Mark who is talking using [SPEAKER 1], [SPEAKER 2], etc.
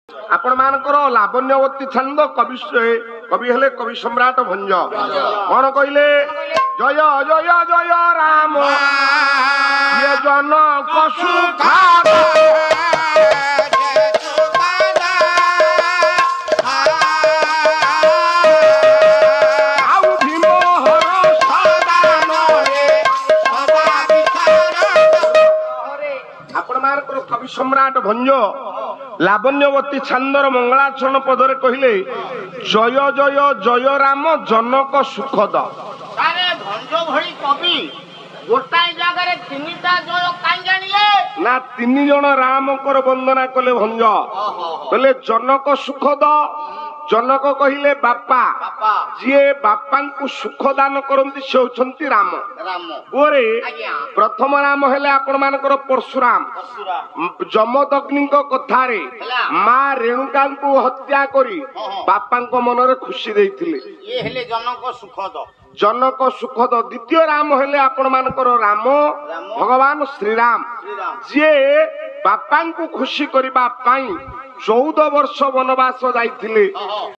[SPEAKER 1] आपण मानकर लावण्यवती छंद कवि कवि हेले कवि सम्राट भंज कौन कहले जय जय जय राम ये जनक सुखा कवि सम्राट भंज लावण्यवती छांदर मंगलाचरण पदरे कहले जय जय जय राम जनक सुखद
[SPEAKER 2] भंज भली कवि गोटाई जगह तीनटा जय काई जानिले
[SPEAKER 1] ना तीन जन राम कर वंदना कले भंज कहले जनक सुखद जनक कहले बापा जी बापा को सुख दान करती से होचंती राम ओरे प्रथम राम हेले आपण मानकर परशुराम जमदग्नि कथारे माँ रेणुका को हत्या करी बापा मनरे खुशी देइथिले
[SPEAKER 2] ये हेले जनक सुखद
[SPEAKER 1] जनक सुखद द्वितीय राम हेले आपण मानकर राम भगवान श्रीराम जी बापा को खुशी करबा पाई 14 वर्ष वनवास जाइथिले